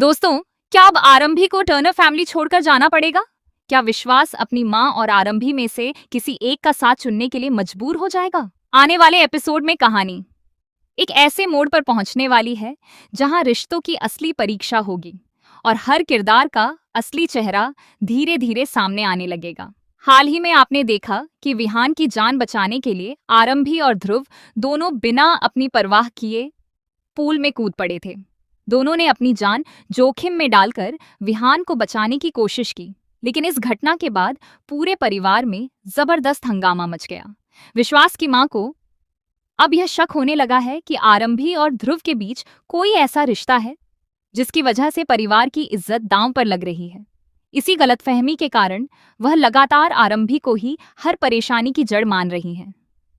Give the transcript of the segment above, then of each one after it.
दोस्तों, क्या अब आरंभी को टर्नर फैमिली छोड़कर जाना पड़ेगा? क्या विश्वास अपनी मां और आरंभी में से किसी एक का साथ चुनने के लिए मजबूर हो जाएगा? आने वाले एपिसोड में कहानी एक ऐसे मोड़ पर पहुंचने वाली है जहां रिश्तों की असली परीक्षा होगी और हर किरदार का असली चेहरा धीरे धीरे सामने आने लगेगा। हाल ही में आपने देखा कि विहान की जान बचाने के लिए आरंभी और ध्रुव दोनों बिना अपनी परवाह किए पूल में कूद पड़े थे। दोनों ने अपनी जान जोखिम में डालकर विहान को बचाने की कोशिश की, लेकिन इस घटना के बाद पूरे परिवार में जबरदस्त हंगामा मच गया। विश्वास की मां को अब यह शक होने लगा है कि आरंभी और ध्रुव के बीच कोई ऐसा रिश्ता है जिसकी वजह से परिवार की इज्जत दांव पर लग रही है। इसी गलतफहमी के कारण वह लगातार आरंभी को ही हर परेशानी की जड़ मान रही है।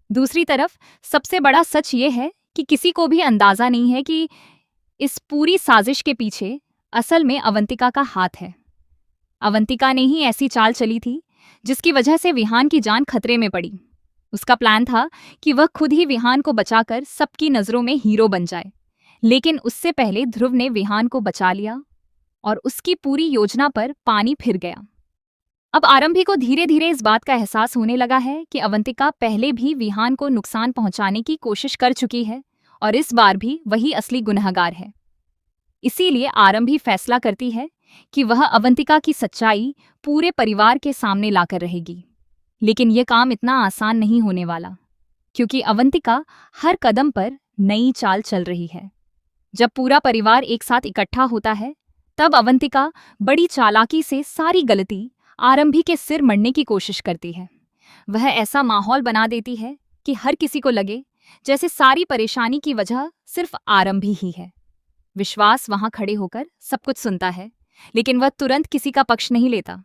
दूसरी तरफ सबसे बड़ा सच ये है कि किसी को भी अंदाजा नहीं है कि इस पूरी साजिश के पीछे असल में अवंतिका का हाथ है। अवंतिका ने ही ऐसी चाल चली थी जिसकी वजह से विहान की जान खतरे में पड़ी। उसका प्लान था कि वह खुद ही विहान को बचाकर सबकी नजरों में हीरो बन जाए, लेकिन उससे पहले ध्रुव ने विहान को बचा लिया और उसकी पूरी योजना पर पानी फिर गया। अब आरंभी को धीरे धीरे इस बात का एहसास होने लगा है कि अवंतिका पहले भी विहान को नुकसान पहुंचाने की कोशिश कर चुकी है और इस बार भी वही असली गुनहगार है। इसीलिए आरंभी फैसला करती है कि वह अवंतिका की सच्चाई पूरे परिवार के सामने लाकर रहेगी। लेकिन यह काम इतना आसान नहीं होने वाला, क्योंकि अवंतिका हर कदम पर नई चाल चल रही है। जब पूरा परिवार एक साथ इकट्ठा होता है, तब अवंतिका बड़ी चालाकी से सारी गलती आरंभी के सिर मढ़ने की कोशिश करती है। वह ऐसा माहौल बना देती है कि हर किसी को लगे जैसे सारी परेशानी की वजह सिर्फ आरंभी ही है। विश्वास वहां खड़े होकर सब कुछ सुनता है, लेकिन वह तुरंत किसी का पक्ष नहीं लेता।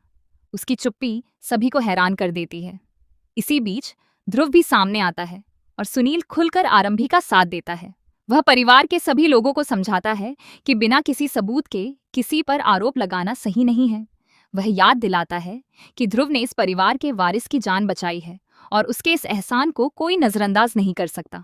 उसकी चुप्पी सभी को हैरान कर देती है। इसी बीच ध्रुव भी सामने आता है और सुनील खुलकर आरंभी का साथ देता है। वह परिवार के सभी लोगों को समझाता है कि बिना किसी सबूत के किसी पर आरोप लगाना सही नहीं है। वह याद दिलाता है कि ध्रुव ने इस परिवार के वारिस की जान बचाई है और उसके इस एहसान को कोई नजरअंदाज नहीं कर सकता।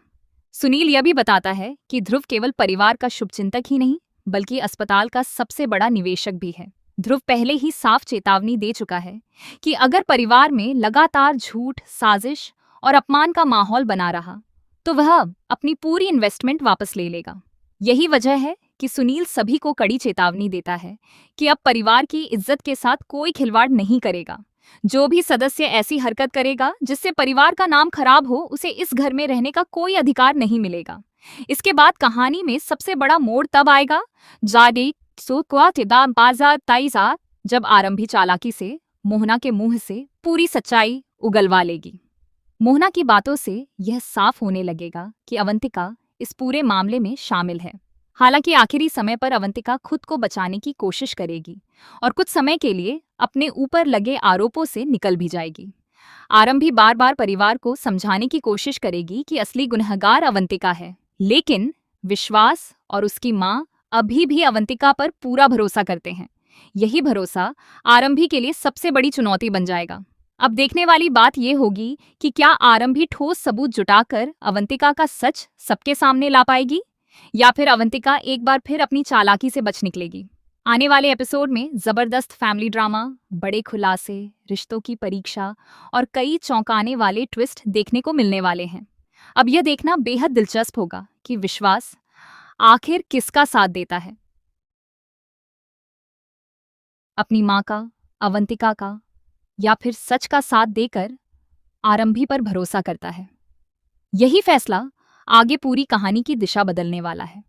सुनील यह भी बताता है कि ध्रुव केवल परिवार का शुभचिंतक ही नहीं, बल्कि अस्पताल का सबसे बड़ा निवेशक भी है। ध्रुव पहले ही साफ चेतावनी दे चुका है कि अगर परिवार में लगातार झूठ, साजिश और अपमान का माहौल बना रहा तो वह अपनी पूरी इन्वेस्टमेंट वापस ले लेगा। यही वजह है कि सुनील सभी को कड़ी चेतावनी देता है कि अब परिवार की इज्जत के साथ कोई खिलवाड़ नहीं करेगा। जो भी सदस्य ऐसी हरकत करेगा जिससे परिवार का नाम खराब हो, उसे इस घर में रहने का कोई अधिकार नहीं मिलेगा। इसके बाद कहानी में सबसे बड़ा मोड़ तब आएगा जब आरंभी चालाकी से मोहना के मुंह से पूरी सच्चाई उगलवा लेगी। मोहना की बातों से यह साफ होने लगेगा कि अवंतिका इस पूरे मामले में शामिल है। हालांकि आखिरी समय पर अवंतिका खुद को बचाने की कोशिश करेगी और कुछ समय के लिए अपने ऊपर लगे आरोपों से निकल भी जाएगी। आरंभी बार बार परिवार को समझाने की कोशिश करेगी कि असली गुनहगार अवंतिका है, लेकिन विश्वास और उसकी मां अभी भी अवंतिका पर पूरा भरोसा करते हैं। यही भरोसा आरंभी के लिए सबसे बड़ी चुनौती बन जाएगा। अब देखने वाली बात यह होगी कि क्या आरंभी ठोस सबूत जुटाकर अवंतिका का सच सबके सामने ला पाएगी, या फिर अवंतिका एक बार फिर अपनी चालाकी से बच निकलेगी। आने वाले एपिसोड में जबरदस्त फैमिली ड्रामा, बड़े खुलासे, रिश्तों की परीक्षा और कई चौंकाने वाले ट्विस्ट देखने को मिलने वाले हैं। अब यह देखना बेहद दिलचस्प होगा कि विश्वास आखिर किसका साथ देता है, अपनी मां का, अवंतिका का, या फिर सच का साथ देकर आरंभी पर भरोसा करता है। यही फैसला आगे पूरी कहानी की दिशा बदलने वाला है।